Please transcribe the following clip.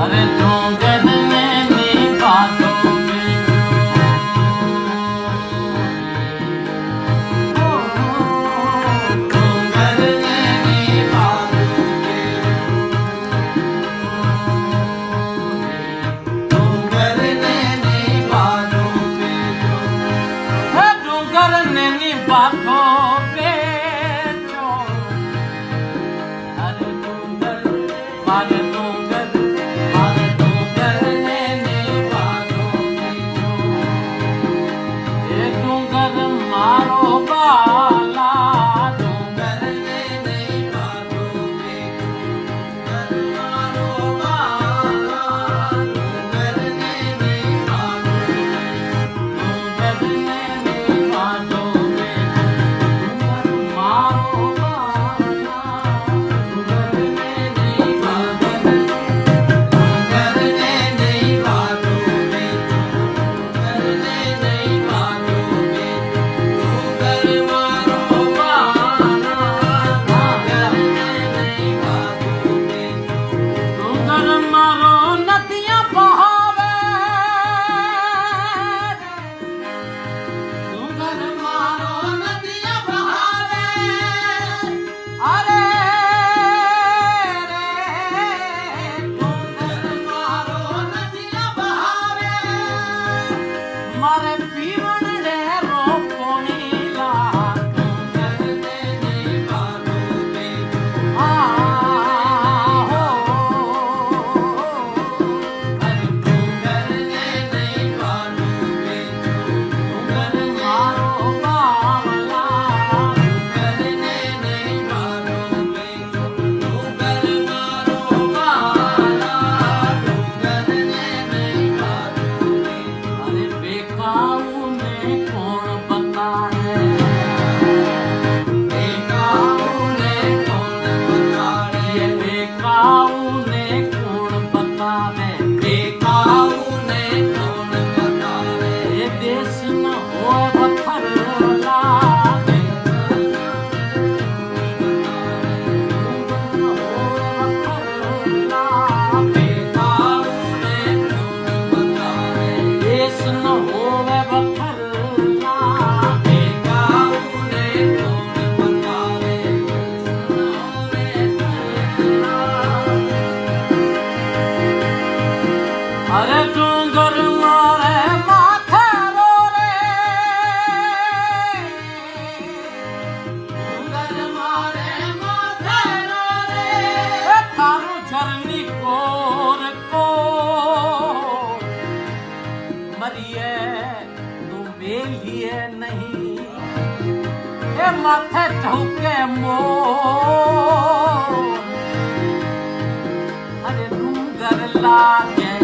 अरे डोंगर में नी बातों में डोंगर में नी बातों में डोंगर में नी बातों में डोंगर में नी बातों पे अरे डोंगर मारे डोंगर मारे डोंगर ने बातों में ये डोंगर मारो बाला डोंगर ने बातों में डोंगर मारो बाला डोंगर ने बातों में डोंगर ने बातों में डोंगर मारो बाला मारे पीवण ढेरो पोनीला डोंगर ने बातों में हो अरे डोंगर ने बातों में डोंगर मारो बावला डोंगर ने बातों में डोंगर मारो बावला डोंगर ने बातों में अरे बेकाऊ ने कौन बताए बेकाऊ ने कौन बताए ये बेकाऊ ने कौन बतावे बेकाऊ ने कौन बतावे ये देश न हो बखर लागे बेकाऊ ने कौन बतावे देश न होवे बखर बेकाऊ ने कौन बतावे अरे डोंगर मारे माथे रो रे डोंगर मारे माथे रो रे थारू झरनी कोर को मरिए तू बेलिए नहीं ए माथे चौके मोर अरे डूंगर लागे